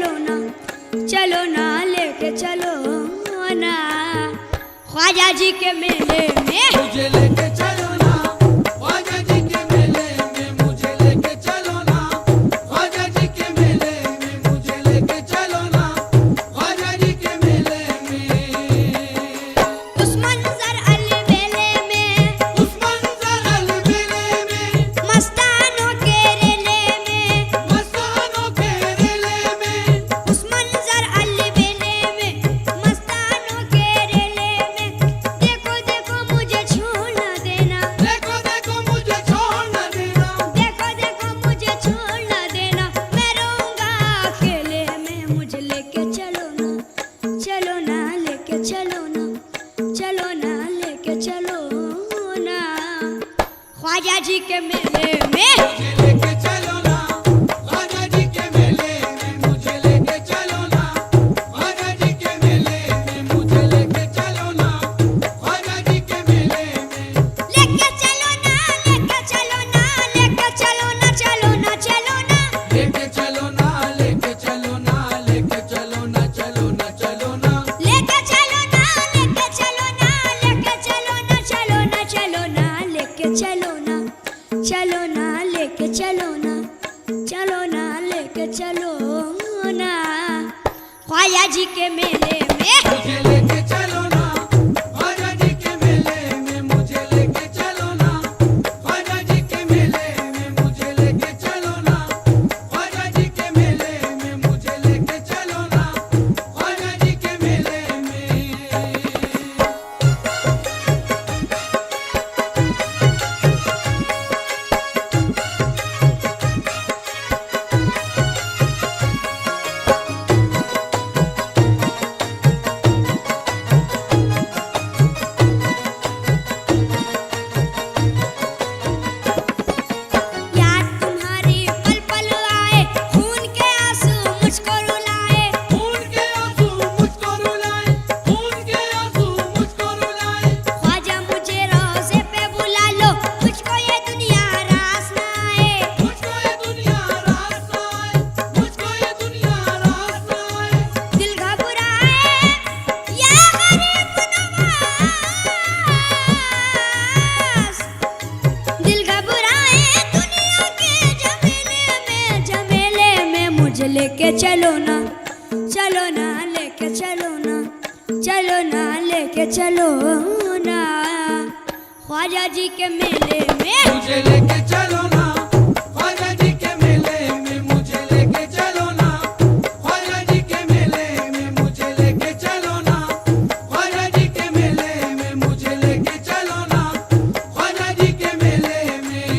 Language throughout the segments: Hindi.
चलो ना लेके चलो ना ख्वाजा जी के मेले में मुझे लेके चलो ना ख्वाजा जी के मेले में मुझे लेके चलो ना ख्वाजा जी के मेले में मुझे लेके चलो ना ख्वाजा जी के मेले में उस मंजर अलबेले में उस मंजर अलबेले में मस्तानों के रेले में मस्तानों के रेले में उस मंजर अलबेले में मस्तानों के रेले में देखो देखो मुझे छोड़ न देना देखो देखो मुझे छोड़ न देना देखो देखो मुझे छोड़ न देना मैं रहूंगा अकेले में मुझे लेके चलो ना लेके चलो ना लेके चलो ना ख्वाजा जी के मेले में मुझे लेके चलो ना ख्वाजा जी के मेले में मुझे लेके चलो ना ख्वाजा जी के मेले में मुझे लेके चलो ना ख्वाजा जी के मेले में लेके चलो ना चलो ना चलो ना लेके चलो ना लेके चलो ना लेके चलो ना चलो ना चलो ना लेके चलो ना चलो ना लेके चलो ना लेके चलो ना ख्वाजा जी के मेले में मुझे लेके चलो ना ख्वाजा जी के मेले में मुझे लेके चलो ना ख्वाजा जी के मेले में मुझे लेके चलो ना ख्वाजा जी के मेले में मुझे लेके चलो ना ख्वाजा जी के मेले में याद तुम्हारी पल पल आए खून के आंसू मुझको रुलाए खून के आंसू मुझको रुलाए खून के आंसू मुझको रुलाए ख्वाजा मुझे रोज़े पे बुला लो मुझको ये दुनिया रास ना आए मुझको ये दुनिया रास ना आए मुझको ये दुनिया रास ना आए दिल घबराए या गरीब नवाज दिल घबराए दुनिया के झमेले में मुझे लेके चलो ना लेके चलो ना ख्वाजा जी के मेले में मुझे लेके चलो ना ख्वाजा जी के मेले में मुझे लेके चलो ना ख्वाजा जी के मेले में मुझे लेके चलो ना ख्वाजा जी के मेले में मुझे लेके चलो ना ख्वाजा जी के मेले में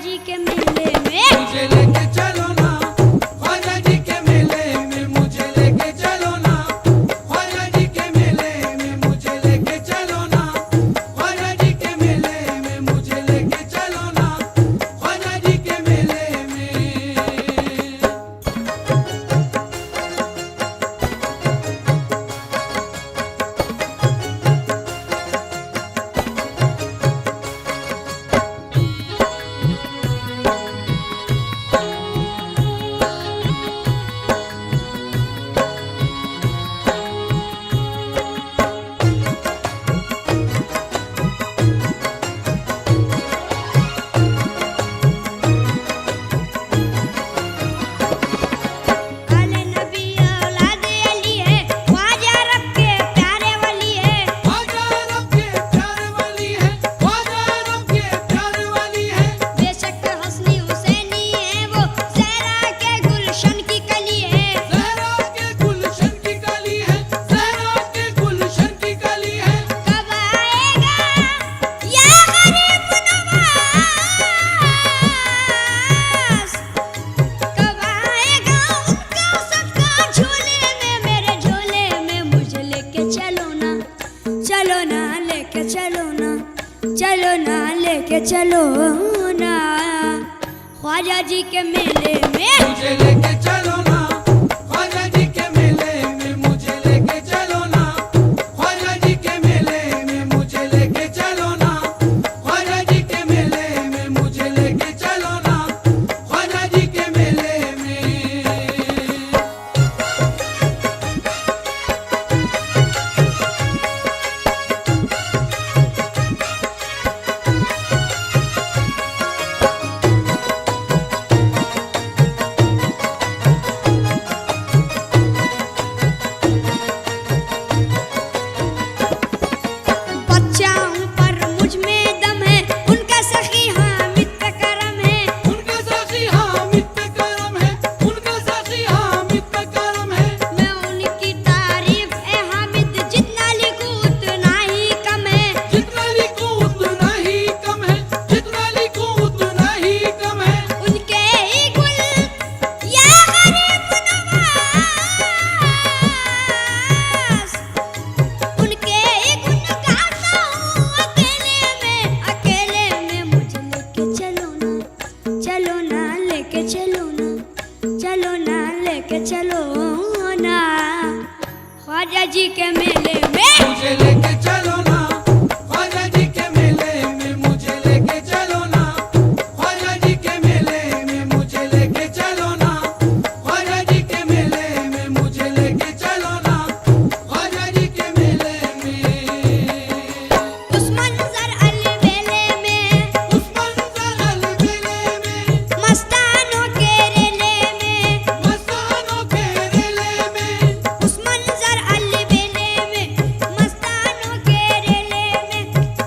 जी के मेले में मुझे लेके चलो ना ख्वाजा जी के मेले में मुझे लेके चलो ना ख्वाजा जी के मेले में मुझे लेके चलो ना ख्वाजा जी के मेले में मुझे लेके चलो ना ख्वाजा जी के मेले में आले नबी औलाद अली है ख्वाजा रब के प्यारे वली है ख्वाजा रब के प्यार वाली है ख्वाजा रब के प्यार वाली है बेशक हसनी हुसैनी है वो सहरा के गुलशन की कली है सहरा के गुलशन की कली है सहरा के गुलशन की कली है कब आएगा या गरीब नवाज कब आएगा उनका सबका झोले में मेरे झोले में मुझे लेके चलो ना लेके चलो ना लेके चलो ना ख्वाजा जी के मेले में मुझे लेके चलो ना ख्वाजा जी के मेले में मुझे लेके चलो ना ख्वाजा जी के मेले में मुझे लेके चलो ना ख्वाजा जी के मेले में मुझे लेके चलो ना ख्वाजा जी के मेले में बच्चा हूँ पर मुझ में दम है उनका सखी हामिद पे करम है उनका साथी हामिद पे करम है उनका साथी हामिद पे करम है मैं उनकी तारीफ ए हामिद जितना लिखूं उतना ही कम है जितना लिखूं उतना ही कम है जितना लिखूं उतना ही कम है उनके ही गुल या गरीब नवाज उनके ही गुण गाता हूँ अकेले में मुझे लेके चलो ना लेके चलो ना ख्वाजा जी के मेले में मुझे लेके चलो ना ख्वाजा जी के मेले में मुझे लेके चलो ना ख्वाजा जी के मेले में मुझे लेके चलो ना ख्वाजा जी के मेले में मुझे लेके चलो ना ख्वाजा जी के मेले में उस मंजर अलबेले में उस मंजर अलबेले में मस्तानों के रेले में मस्तानों के रेले में उस मंजर अलबेले में मस्तानों के रेले में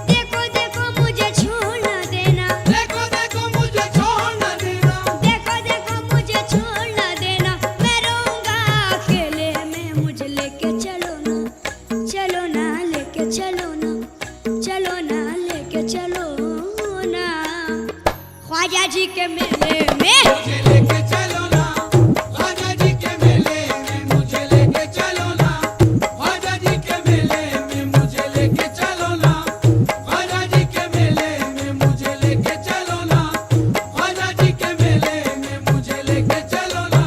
देखो देखो मुझे छोड़ न देना देखो देखो मुझे छोड़ न देना देखो देखो मुझे छोड़ न देना मैं रहूंगा अकेले में मुझे लेके चलो ना लेके चलो ना ख्वाजा जी के मेले में मुझे लेके चलो ना ख्वाजा जी के मेले में मुझे लेके चलो ना ख्वाजा जी के मेले में मुझे लेके चलो ना ख्वाजा जी के मेले में मुझे लेके चलो ना ख्वाजा जी के मेले में मुझे लेके चलो ना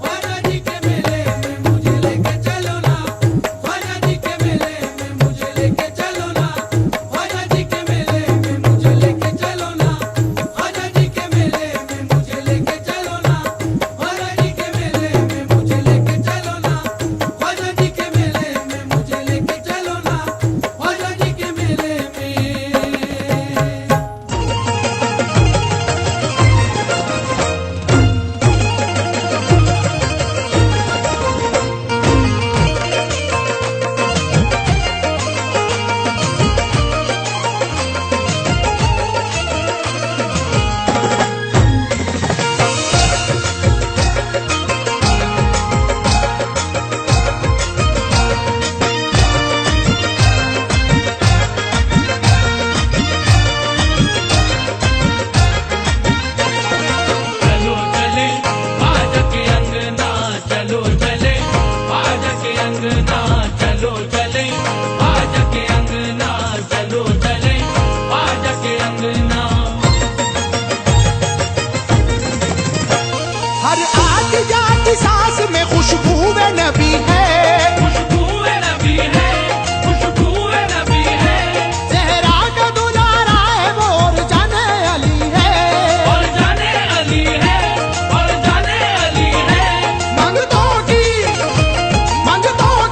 ख्वाजा जी के मेले में मुझे लेके चलो ना ख्वाजा जी के मेले में मुझे लेके चलो ना ख्वाजा जी के मेले में मुझे लेके चलो ना ख्वाजा जी के मेले में मुझे लेके चलो ना नबी है, खुशबूए नबी है, खुशबूए नबी है, ज़हरा का दुलारा है वो और जाने अली है, और जाने अली है, और जाने अली है। मंगतों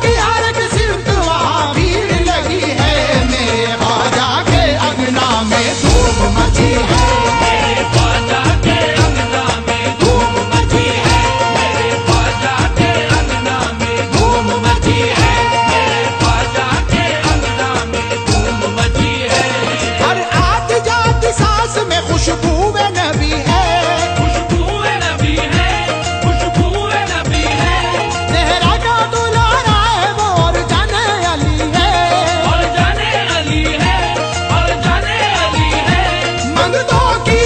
की हर एक सिमत वहाँ भीड़ लगी है, मेरे ख्वाजा के अंगना में धूम मची है, मेरे ख्वाजा के अंगना में धूम मची है, मेरे ख्वाजा के अंगना में धूम मची है, मेरे ख्वाजा के अंगना में धूम मची है। हर आती जाती सांस में खुशबू नबी है, खुशबूए नबी है, खुशबूए नबी है, ज़हरा का दुलारा है वो और जाने अली है, और जाने अली है, और जाने अली है। मंगतों की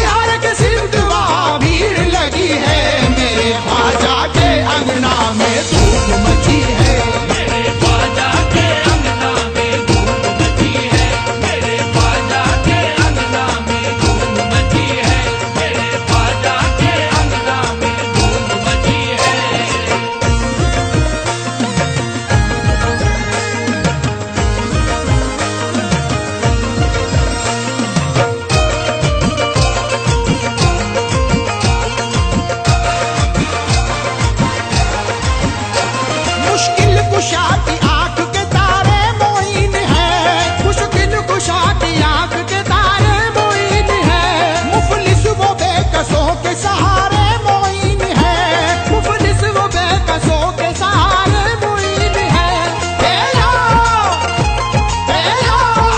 हर एक सिमत वहाँ भीड़ लगी है, मेरे ख्वाजा के अंगना में धूम मची है, मेरे ख्वाजा के अंगना में धूम मची है, मेरे ख्वाजा के अंगना में धूम मची है, मेरे ख्वाजा के अंगना में धूम मची है। मुश्किल कुशा की आंख के तारे मोइन है, मुश्किल कुशा की आंख के तारे मोइन है, मुफलिस वो बेकसों के सहारे मोइन है, मुफलिस वो बेकसों के सहारे मोइन है। ए या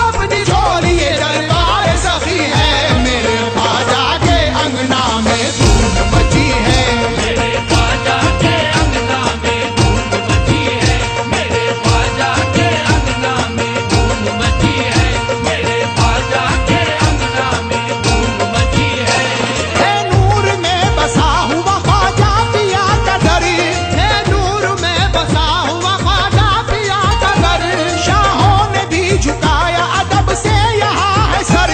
अपनी झोली ये दरबार सखी है, मेरे ख्वाजा के अंगना में धूम मची है, मेरे ख्वाजा के अंगना में धूम मची है, मेरे ख्वाजा के अंगना में धूम मची है, मेरे ख्वाजा के अंगना में धूम मची है। है नूर में बसा हुआ ख्वाजा पिया का दर, है नूर में बसा हुआ ख्वाजा पिया का दर, शाहों ने भी झुकाया अदब से यहाँ है सर,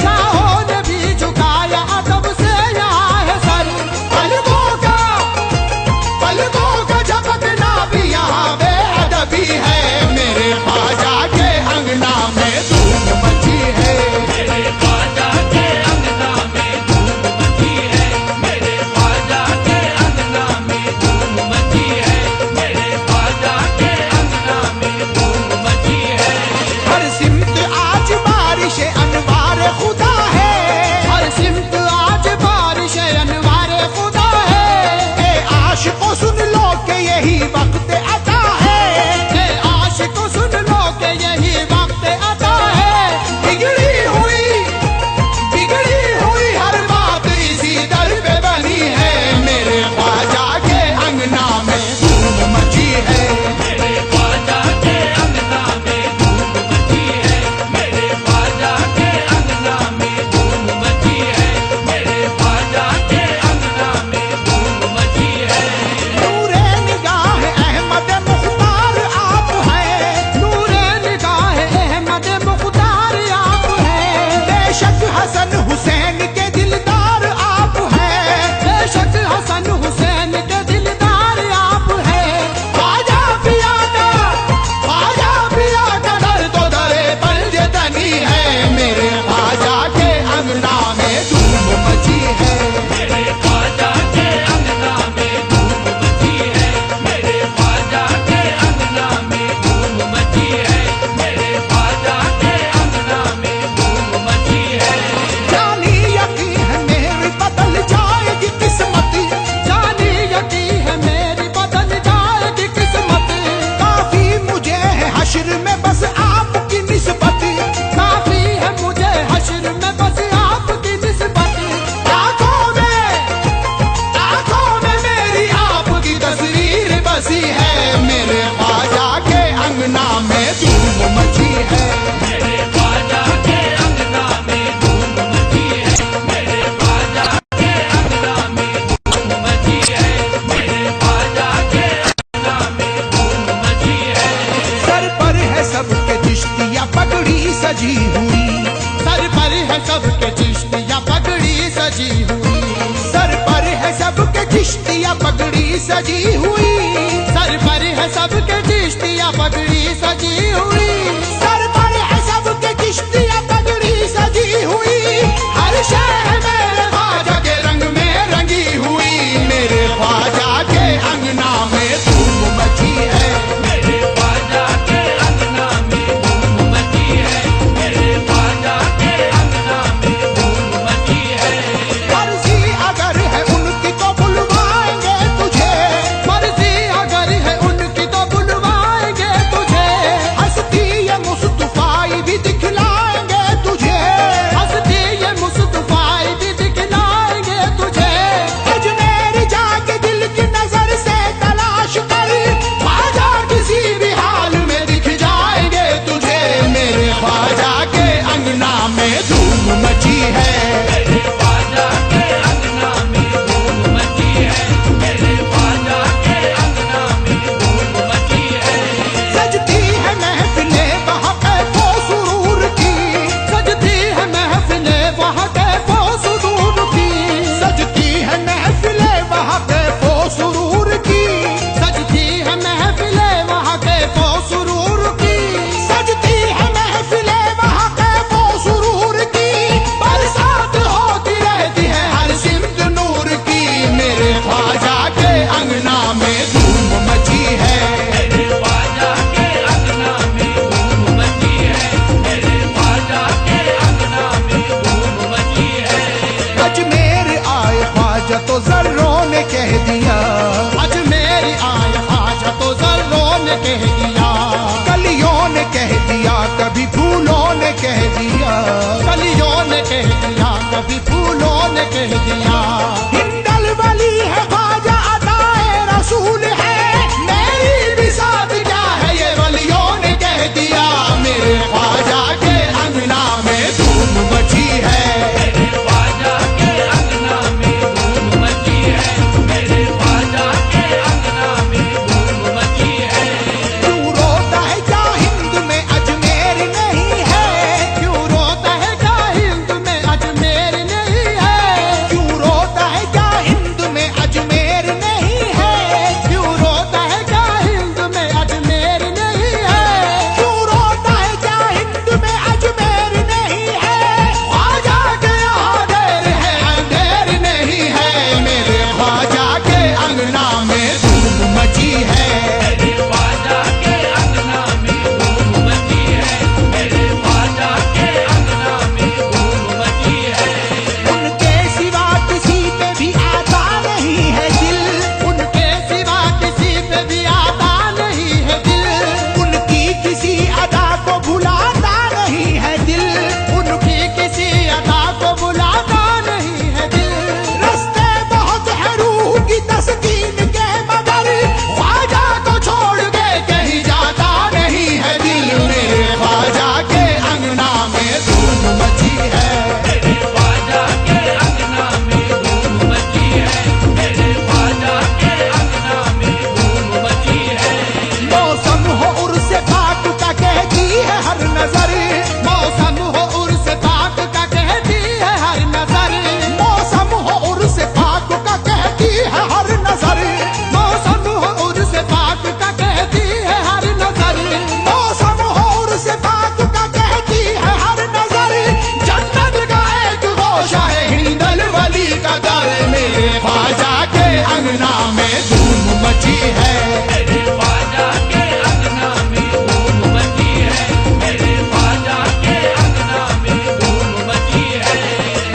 शाहों ने भी झुकाया अदब से यहाँ है सर, पलकों का झपकना भी यहाँ बेअदबी है, मेरे ख्वाजा के अंगना में धूम मची है, मेरे ख्वाजा के अंगना में धूम मची है, मेरे ख्वाजा के अंगना में धूम मची है, मेरे ख्वाजा के अंगना में धूम मची है। हर सिमत आज बारिश अनवार खुदा है, हर सिमत आज बारिश अनवार खुदा है, ए आशिकों सुन लो के यही वक्त अता है, ए आशिकों सुन लो के यही वक्त अता है, बिगड़ी हुई हर बात इसी दर पे बनी है, मेरे ख्वाजा के अंगना में धूम मची है, मेरे ख्वाजा के अंगना में धूम मची है, मेरे ख्वाजा के अंगना में धूम मची है, मेरे ख्वाजा के अंगना में धूम मची है। नूरे निगाह अहमद मुख्तार आप हैं, नूरे निगाह अहमद मुख्तार आप हैं, बेशक हसन हुसैन के दिलदार आप हैं, बेशक हसन हुसैन के दिलदार आप हैं, ख्वाजा पिया का दर तो दरे पंजतनी है, मेरे ख्वाजा के अंगना में धूम मची है, मेरे ख्वाजा के अंगना में धूम मची है, मेरे ख्वाजा के अंगना में धूम मची है, मेरे ख्वाजा के अंगना में धूम मची है। जानी यकीन है मेरी बदल जाएगी किस्मत, जानी यकीन है मेरी बदल जाएगी किस्मत, काफी मुझे है हश्र में बस आपकी निस्बत, काफी है मुझे हश्र में बस आपकी निस्बत, आंखों में मेरी आपकी तस्वीर बसी है, मेरे ख्वाजा के अंगना में धूम मची है, मेरे ख्वाजा के अंगना में धूम मची है, मेरे ख्वाजा के अंगना में धूम मची है, मेरे ख्वाजा के अंगना में धूम मची है। सर पर है सबके चिश्तिया पगड़ी सजी हुई, सर पर है सबके चिश्तिया पगड़ी सजी हुई, सर पर है सबके चिश्तिया पगड़ी सजी हुई, सर पर है सबके चिश्तिया पगड़ी सजी हुई, सर पर है सबके चिश्तिया पगड़ी सजी हुई, हर शहर मेरे ख्वाजा के रंग में रंगी हुई, मेरे ख्वाजा के अंगना में धूम मची है, मेरे ख्वाजा के अंगना में धूम मची है, मेरे ख्वाजा के अंगना में धूम मची है। मर्जी अगर है उनकी तो बुलवाएंगे तुझे, मर्जी अगर है उनकी तो बुलवाएंगे तुझे, हंसती ये मुस्तफाई भी दिखलाएंगे तुझे, हंसती ये मुस्तफाई भी दिखलाएंगे तुझे, अजमेर जाके दिल की नजर से तलाश कर, ख्वाजा किसी भी हाल में दिख जाएंगे तुझे, मेरे ख्वाजा के अंगना में धूम मची है, मेरे ख्वाजा के अंगना में धूम मची है, मेरे ख्वाजा के अंगना में धूम मची है। सजती है महफिले वहाँ कैफो सुरूर की, सजती है महफिले वहाँ कैफो सुरूर की, सजती है महफिले वहाँ कैफो सुरूर की, सजती है महफिले वहाँ कैफो सुरूर की, सजती है महफिले वहाँ कैफो सुरूर की, बरसात होती रहती है हर सिमत नूर की, मेरे ख्वाजा के अंगना में धूम मची है, मेरे ख्वाजा के अंगना में धूम मची है, मेरे ख्वाजा के अंगना में धूम मची है। अजमेर आए ख्वाजा तो जर्रों ने कह दिया, अजमेर आए ख्वाजा तो जर्रों ने कह दिया, कलियों ने कह दिया कभी फूलों ने कह दिया, कलियों ने कह दिया कभी फूलों ने कह दिया, हिंदल वली है ख्वाजा अताए रसूल है, मेरी भी साथ क्या है ये वलियों ने कह दिया, मेरे ख्वाजा के अंगना में धूम मची है, मेरे ख्वाजा के अंगना में धूम मची है, मेरे ख्वाजा के अंगना में धूम मची है। क्यों रोता है क्या हिंद में अजमेर नहीं है, क्यों रोता है क्या हिंद में अजमेर नहीं है, क्यों रोता है क्या हिंद में अजमेर नहीं है, क्यों रोता है क्या हिंद में अजमेर नहीं है, क्यों रोता है क्या हिंद में अजमेर नहीं है, ख्वाजा के यहाँ देर है अंधेर नहीं है, मेरे ख्वाजा के अंगना में धूम मची है, मेरे ख्वाजा के अंगना में धूम मची है, मेरे ख्वाजा के अंगना में धूम मची है। उनके सिवा किसी पे भी आता नहीं है दिल, उनके सिवा किसी पे भी आता नहीं है दिल, उनकी किसी अदा को भुलाता नहीं है दिल, उनकी किसी अदा को भुलाता नहीं है दिल, रास्ते बहुत है रूह की तस्कीन के मगर, ख्वाजा को छोड़ के कहीं जाता नहीं है दिल, मेरे ख्वाजा के अंगना में धूम मची है, मेरे ख्वाजा के अंगना में धूम मची है, मेरे ख्वाजा के अंगना में धूम मची है। मौसम हो उर्स पाक का कहती है हर नजर, मौसम हो उर्स पाक का कहती है हर नजर, मौसम हो उर्स पाक का कहती है हर नजर, मौसम हो उर्स पाक का कहती है हर नजर, मौसम हो उर्स पाक का कहती है हर नजर, जन्नत का एक गोशा है हिंदल वली का दर, मेरे ख्वाजा के अंगना में धूम मची है, मेरे ख्वाजा के अंगना में धूम मची है, मेरे ख्वाजा के अंगना में धूम मची है।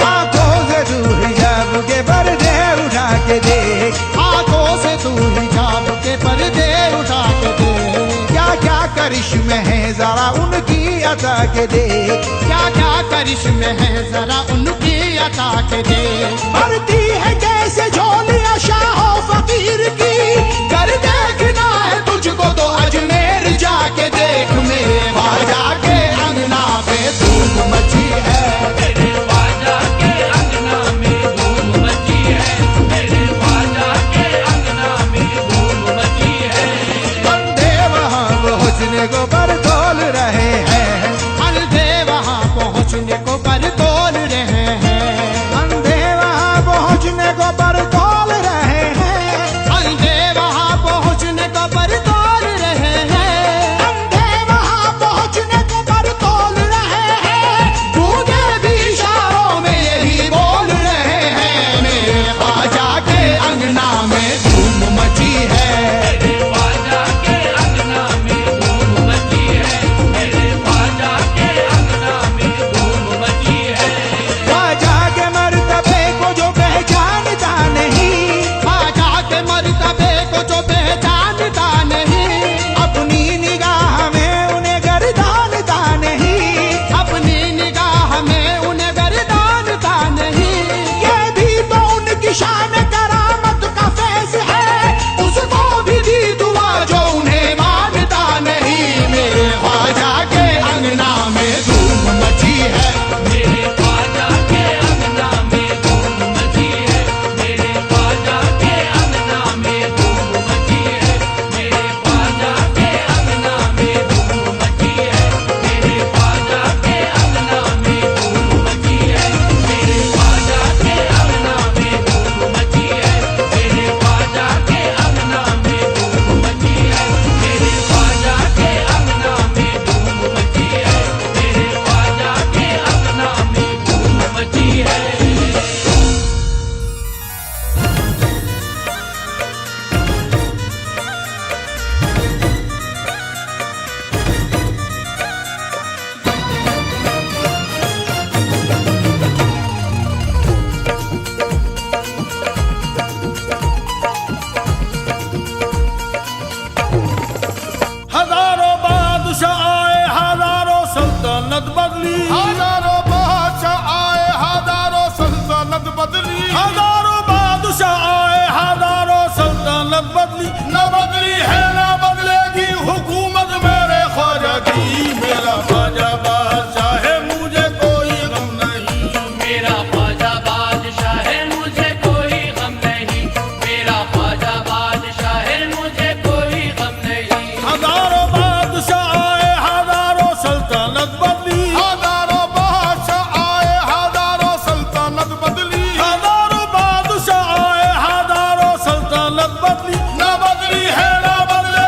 आंखों से तू हिजाब के पर्दे उठा के देख, आंखों से तू हिजाब के पर्दे उठा के देख, क्या क्या करिश्मे हैं जरा उनकी अता के देख, क्या क्या करिश्मे हैं जरा उनकी अता के देख, भरती है कैसे झोलियां शाहो फकीर की, कर देखना है तुझको तो अजमेर जाके देख, मेरे ख्वाजा के अंगना पे धूम मची है, मेरे ख्वाजा के अंगना में धूम मची है, मेरे ख्वाजा के अंगना में धूम मची है। बंदे वहाँ पहुँचने को पर तोल रहे हैं, बंदे वहाँ पहुँचने को पर तोल रहे हैं, सल्तनत बदली न बदली है न बदलेगी हुकूमत मेरे ख्वाजा की। मेरा ख्वाजा बादशाह है मुझे कोई गम नहीं, मेरा ख्वाजा बादशाह है मुझे कोई गम नहीं, मेरा ख्वाजा बादशाह है मुझे कोई गम नहीं। हजारों बादशाह आए हजारों सल्तनत बदली, हजारों बादशाह आए हजारों सल्तनत बदली, हजारों बादशाह आए हजारों सल्तनत बदली न बदली है न बदले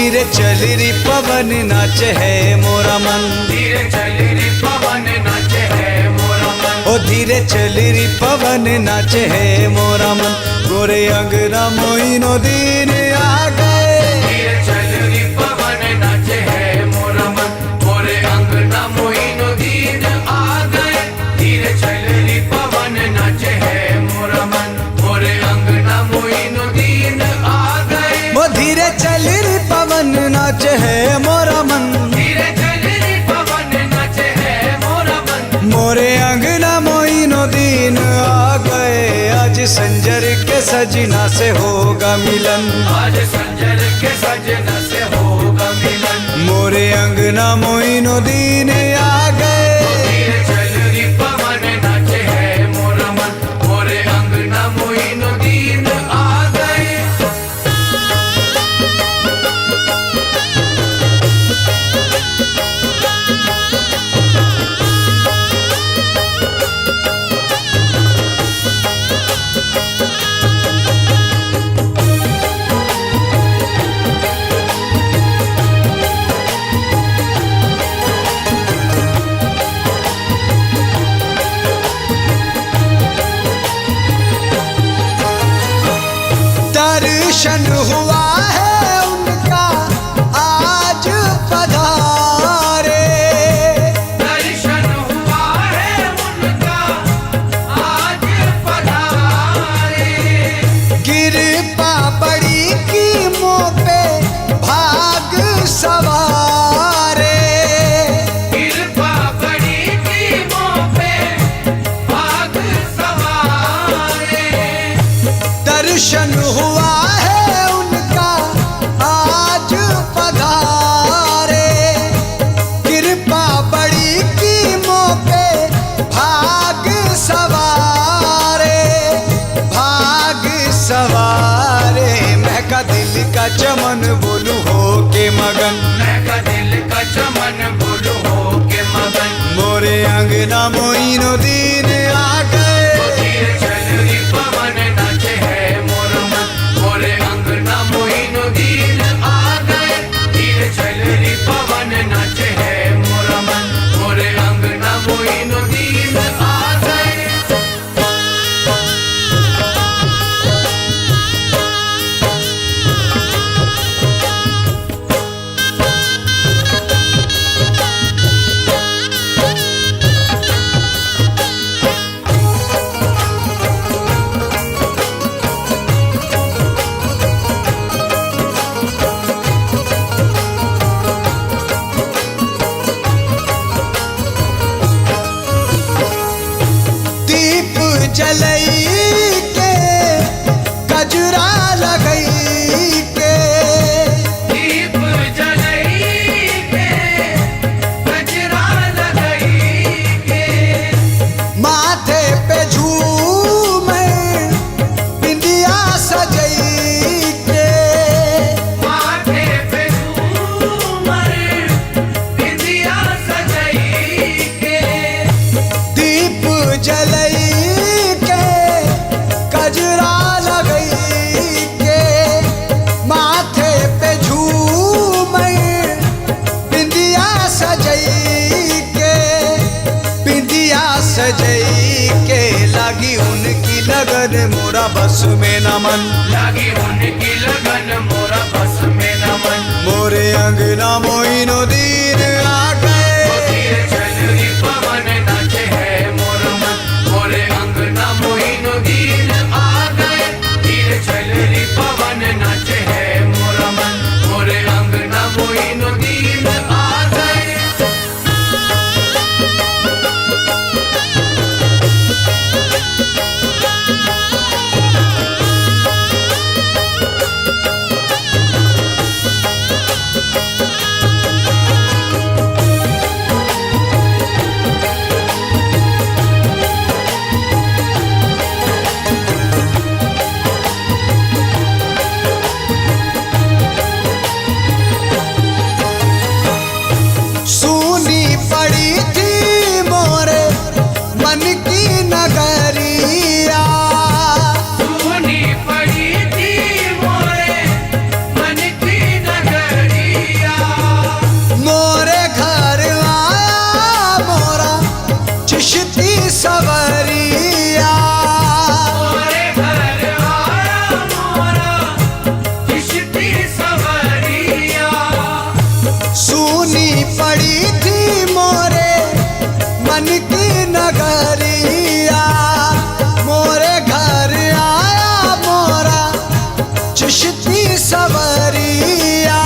धीरे चल री पवन नाचे है मोरा मन, धीरे चल री पवन नाचे है मोरा मन, ओ धीरे चल री पवन नाचे है मोरा मन, गोरे अंगना मोइनो दीन आ गए। धीरे चल री पवन नाचे है मोरा मन, मोरे अंगना मोइनो दीन आ गए। धीरे चल री पवन नाचे है मोरा मन, मोरे अंगना मोइनो दीन आ गए। वो धीरे चल री पवन नाचे है मोरा मन, धीरे चल री पवन नाचे है मोरा मन, मोरे अंगना मोइनो दीन आ गए। आज संजर के सजना से होगा मिलन, आज संजर के सजना से होगा मिलन, मोरे अंगना मोइनो दीन आ गए। धीरे चल री पवन नाचे है मोरा मन, मोरे अंगना मोइनो दीन आ गए। दर्शन हुआ है उनका आज पधारे, दर्शन हुआ है उनका आज पधारे, कृपा बड़ी की मुँह पे भाग सवारे। कृपा बड़ी की मुँह पे भाग सवारे, दर्शन हुआ है उनका आज पधारे, कृपा बड़ी की मुँह पे भाग सवारे, भाग सवारे। महका दिल का चमन बोलू हो के मगन, मैं का दिल का चमन बोलू हो के मगन, मोरे अंगना मोइनो दीन आ गए। धीरे चल री पवन नाचे है मोरा मन, मोरे अंगना मोइनो दीन आ गए। धीरे चल री पवन नाचे है मोरा मन, मोरे अंगना मोइनो दीन आ गए। दीप जलई के गजरा लगई के, दीप जलई के गजरा लगई के, माथे पे झूमे बिंदिया सजई के, माथे पे झूमर बिंदिया सजई के, दीप जलई के गजरा लगई के, माथे पे झूमे बिंदिया सजई के, बिंदिया सजई के। लागी उनकी लगन मोरा बस में न मन, लगी उनकी लगन मोरा बस में न मन, मोरे अंगना मोइनो दीन आ गए। धीरे चल री पवन नाचे है मोरा मन, मोरे अंगना मोइनो दीन आ गए। धीरे चल री पवन नाचे है मोरा मन, मोरे अंगना मोइनो दीन आ गए। पड़ी थी मोरे मन की नगरिया, मोरे घर आया मोरा चिश्ती सवरिया,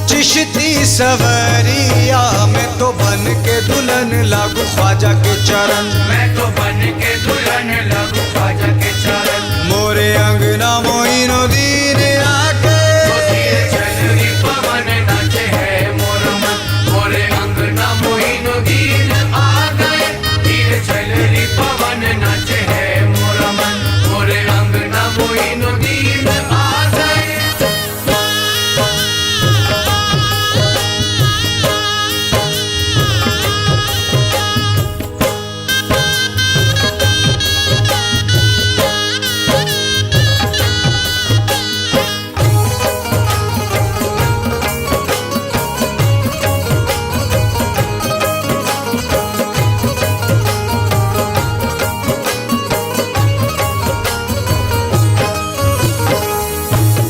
चिश्ती सवरिया। मैं तो बन के दुल्हन लागू ख्वाजा के चरण, मैं तो बन के दुल्हन लगू ख्वाजा के चरण। मोरे अंगना मोइनुद्दीन आके धीरे चल रे पवन नाचे है मोर मन, मोरे अंगना मोइनुद्दीन आ गए। धीरे चल रे पवन नाचे है मोर मन, मोरे अंगना मोइनुद्दीन आ गए।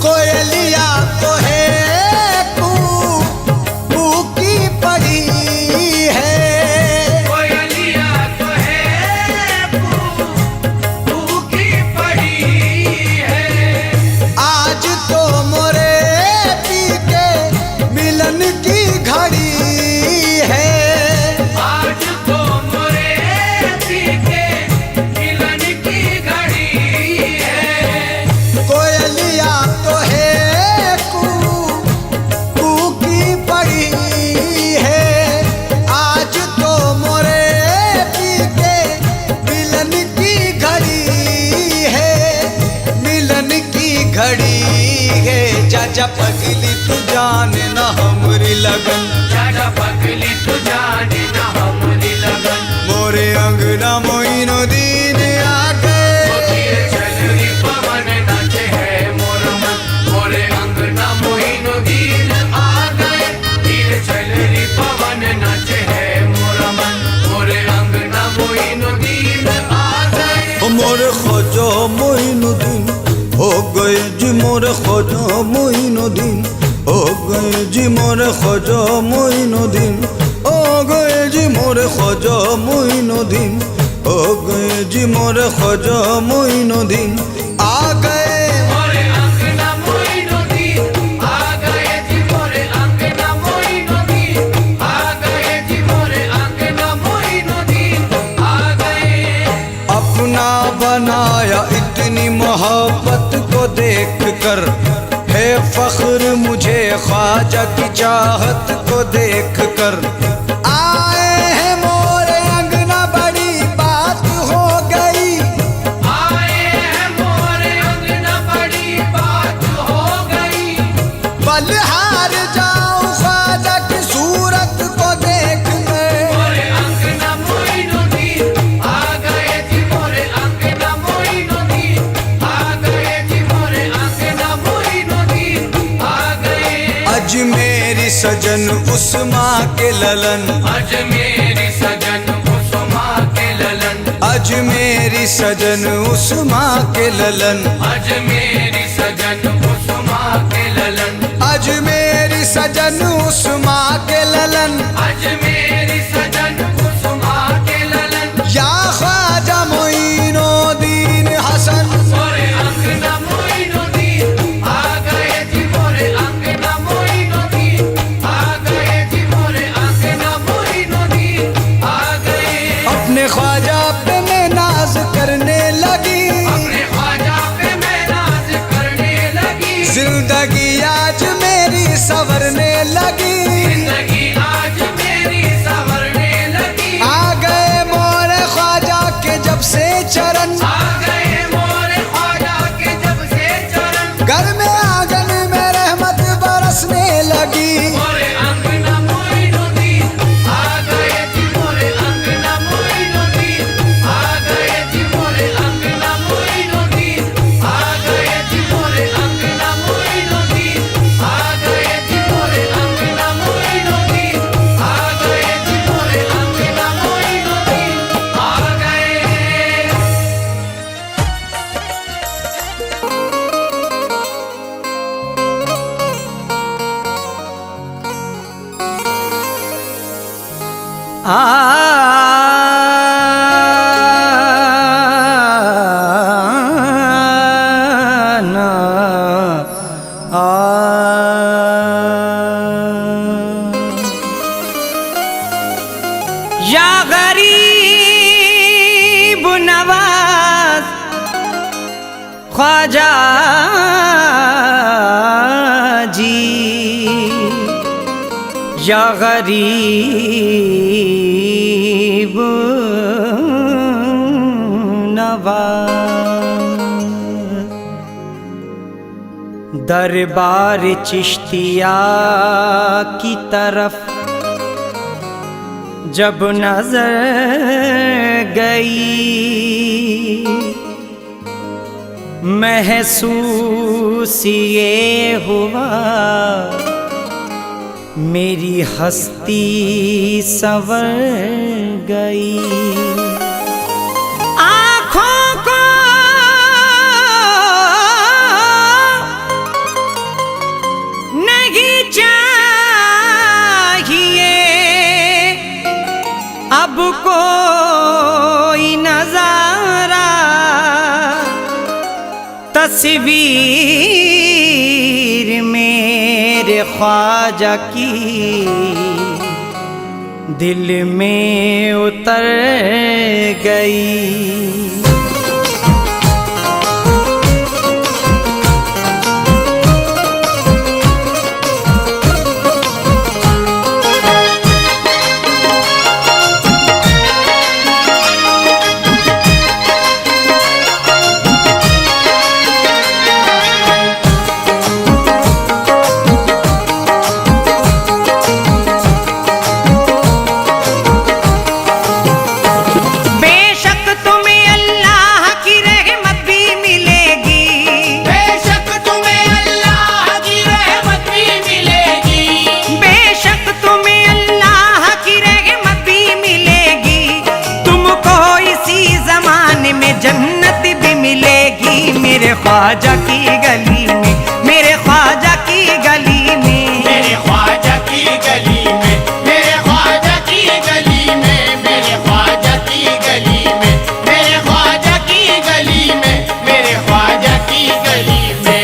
कोयलिया तो है कू कू की पड़ी है, कोयलिया तो है कू की पड़ी है। आज तो मोरे पी के मिलन की घड़ी है, आज तो मोरे पी के मिलन की घड़ी है। कोयलिया तो है कू कू की पड़ी है। आज तो मोरे पी के मिलन की घड़ी है, मिलन की घड़ी है। जा पगली तू जाने ना हमरी लगन, जाजा पगली तू जाने ना हमरी लगन। मोरे अंगना मोइनुद्दीन आके धीरे चल रे पवन नाचे है मोर मन, मोरे अंगना मोइनुद्दीन आ गए। धीरे चल रे पवन नाचे है मोर मन, मोरे अंगना मोइनुद्दीन आ गए। ओ मोरे ख्वाजा मोइनुद्दीन हो गए जी, मोरे ख्वाजा मोइनुद्दीन हो गए जी, मोरे ख्वाजा मोइनुद्दीन हो गए जी, मोरे ख्वाजा मोइनुद्दीन हो गए जी, मोरे ख्वाजा मोइनुद्दीन आ गए। मोरे अंगना मोइनुद्दीन आ गए जी, मोरे अंगना मोइनुद्दीन आ गए जी, मोरे अंगना मोइनुद्दीन आ गए। अपना बनाया इतनी मोहब्बत को देख कर, है फख्र मुझे ख्वाजा की चाहत को देख कर। आए हैं मोरे अंगना बड़ी बात हो गई, आए हैं मोरे अंगना बड़ी बात हो गई। बलिहार जाऊं ख्वाजा की सूरत को देख कर। मोरे अंगना मोइनुद्दीन आ गए जी, मोरे अंगना मोइनुद्दीन आ गए जी, मोरे अंगना मोइनुद्दीन आ गए। अजमेरी सजन उस्मा के ललन, अजमेरी सजन कुसुमा के ललन, अजमेरी सजन उस्मा के ललन, अजमेरी सजन कुसुमा के ललन, अजमेरी सजन उस्मा के ललन। अजमेरी सजन कुसुमा के ललन। या ख्वाजा मोइनुद्दीन हसन, मोरे अंगना मोइनुद्दीन आ गए जी, मोरे अंगना मोइनुद्दीन आ गए जी, मोरे अंगना मोइनुद्दीन आ गए। अपने ख्वाजा पे मैं नाज करने लगी, अपने ख्वाजा पे मैं नाज करने लगी। जिंदगी आज मेरी संवरने लगी। जिंदगी आज मेरी संवरने लगी। आ गए मोरे ख्वाजा के जब से चरण, आ गए मोरे ख्वाजा के जब से चरण। घर में आंगन में रहमत बरसने लगी। मोरे अंगना मोइनुद्दीन आ गए जी, मोरे अंगना मोइनुद्दीन आना या गरीब नवाज ख्वाजा जी, या गरीब नवाज, दरबार चिश्तिया की तरफ जब नजर गई, महसूस ये हुआ मेरी हस्ती संवर गई। आँखों को नहीं चाहिए अब कोई नजारा, तस्वीर मेरे ख्वाजा की दिल में उतर गई। जन्नत भी मिलेगी मेरे ख्वाजा की गली में, मेरे ख्वाजा की गली में, मेरे ख्वाजा की गली में, मेरे ख्वाजा की गली में, मेरे ख्वाजा की गली में, मेरे ख्वाजा की गली में, मेरे ख्वाजा की गली में।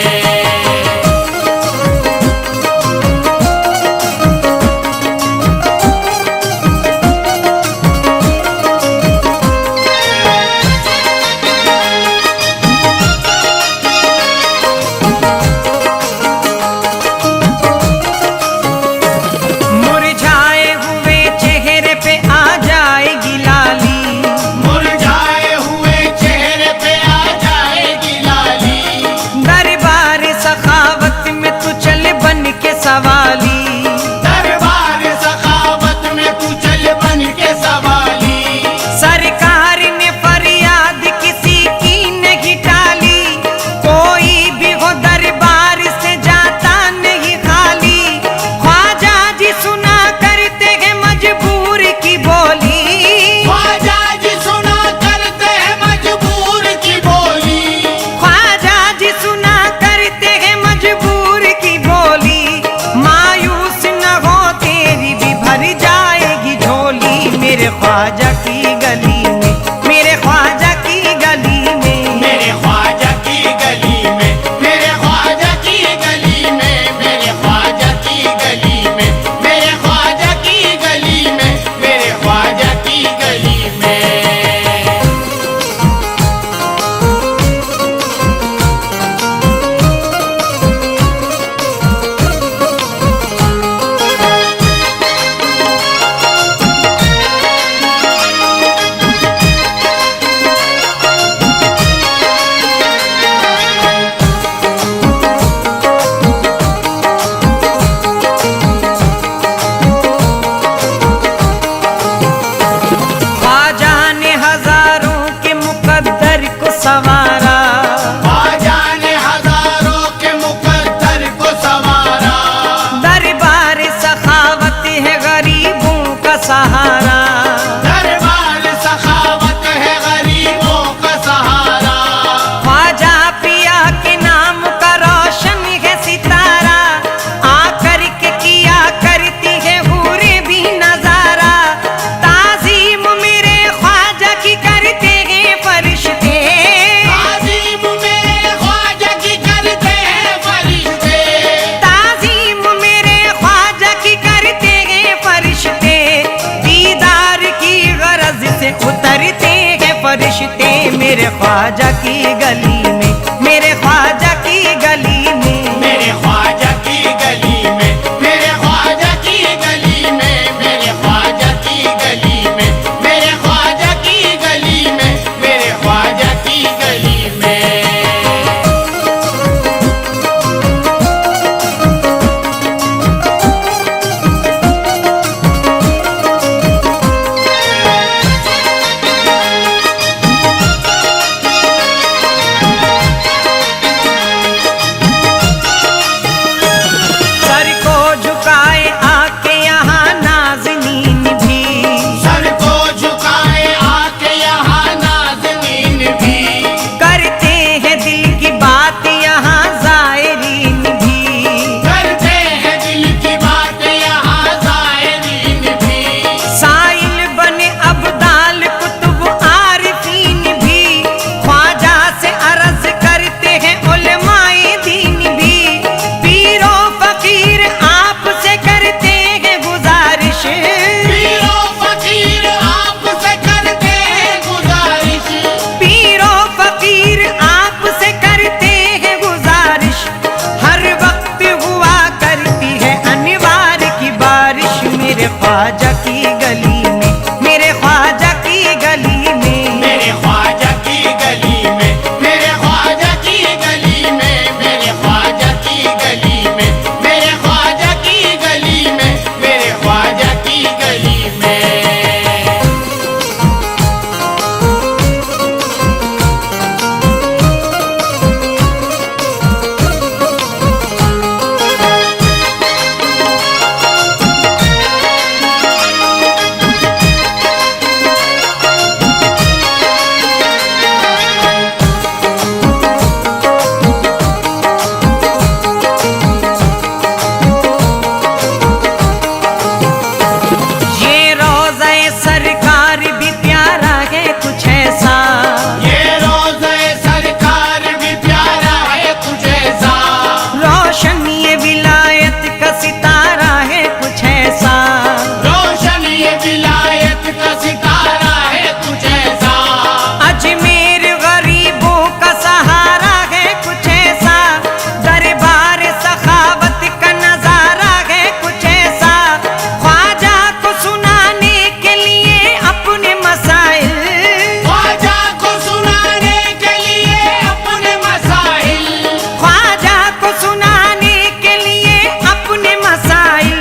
दरबार सखावत में तू चल बन के सवाली, सरकार ने फरियाद किसी की नहीं टाली, कोई भी हो दरबार से जाता नहीं खाली। ख्वाजा जी सुना करते हैं मजबूर की बोली, ख्वाजा जी सुना करते हैं मजबूर की बोली, ख्वाजा जी सुना करते हैं मजबूर की बोली। मायूस न हो तेरी भी भर जाएगी झोली मेरे ख्वाजा की गली में, मेरे ख्वाजा की गली में, मेरे ख्वाजा की गली में, मेरे ख्वाजा की गली में, मेरे ख्वाजा की गली में, मेरे ख्वाजा की गली में, मेरे ख्वाजा की गली में। ख्वाजा ने हजारों के मुकद्दर को संवारा, ख्वाजा ने हजारों के मुकद्दर को संवारा, दरबार सखावत है गरीबों का सहारा। दरबार सखावत है गरीबों का सहारा, ख्वाजा पिया के नाम का रोशन है सितारा, आकर के किया करती है हूरे भी नजारा। फरिश्ते मेरे ख्वाजा की गली में, मेरे ख्वाजा की गली में, मेरे ख्वाजा की गली में, मेरे ख्वाजा की गली में, मेरे ख्वाजा की गली में, मेरे ख्वाजा की गली में, मेरे ख्वाजा की गली में। सर को झुकाए आके यहाँ नाज़नीन भी, सर को झुकाए आके यहाँ नाज़नीन भी, करते हैं दिल की बात यहाँ ज़ायरीन भी, करते हैं दिल की बात यहाँ ज़ायरीन भी, साइल बने अब्दाल कुतुब आरिफीन भी, ख्वाजा से अर्ज करते हैं उलमाए दीन भी, पीरो फकीर आपसे करते हैं गुजारिश, पीरो फकीर आपसे करते हैं गुजारिश, पीरो फकीर आपसे करते हैं गुजारिश, हर वक्त हुआ करती है अनवार की बारिश, मेरे ख्वाजा की गली में, मेरे ख्वाजा की गली में, मेरे ख्वाजा की गली में, मेरे ख्वाजा की गली में, मेरे ख्वाजा की गली में, मेरे ख्वाजा की गली में, मेरे ख्वाजा की गली में। ये रोज़ा सरकार भी प्यारा है कुछ ऐसा, ये रोज़े सरकार भी प्यारा है कुछ ऐसा, रोशन ये विलायत का सितारा है कुछ ऐसा, रोशन ये विलायत का सितारा है कुछ ऐसा, अजमेर गरीबों का सहारा है कुछ ऐसा, दरबार सखावत का नजारा है कुछ ऐसा, ख्वाजा को सुनाने के लिए अपने मसाइल, ख्वाजा को सुनाने के लिए अपने मसाइल, ख्वाजा को सुनाने के लिए अपने मसाइल,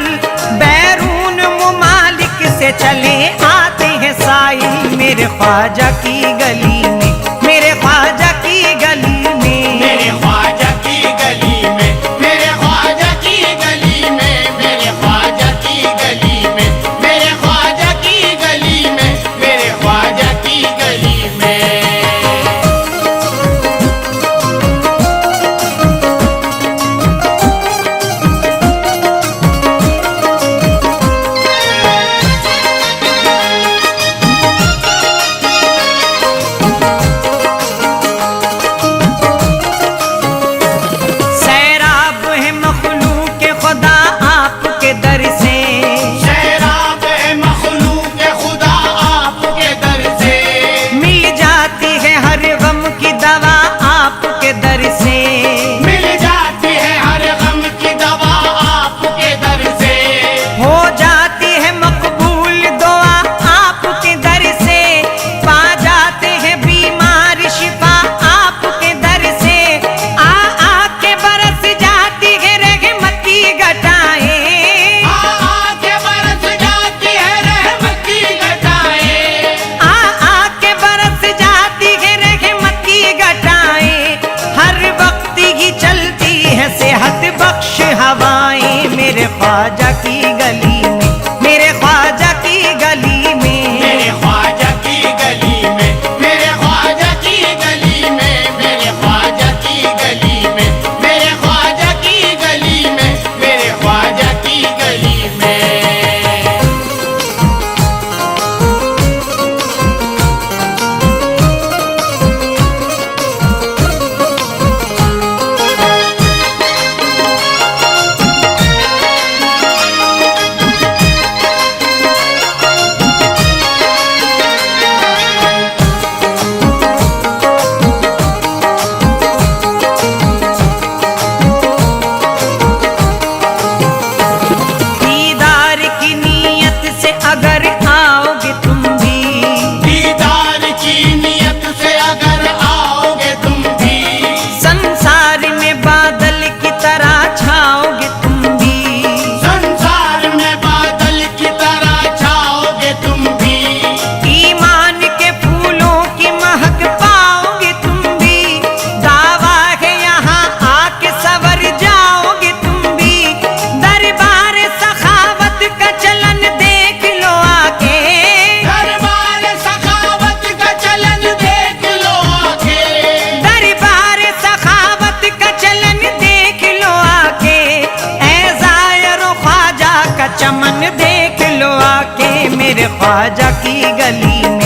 बैरून मुमालिक से चले आते हैं साइल, मेरे ख्वाजा की गली में, मेरे ख्वाजा की गली में, मेरे ख्वाजा की गली में, मेरे ख्वाजा की गली में, मेरे ख्वाजा की गली में, मेरे ख्वाजा की गली में, मेरे ख्वाजा की गली में। मेरे ख्वाजा की गली में।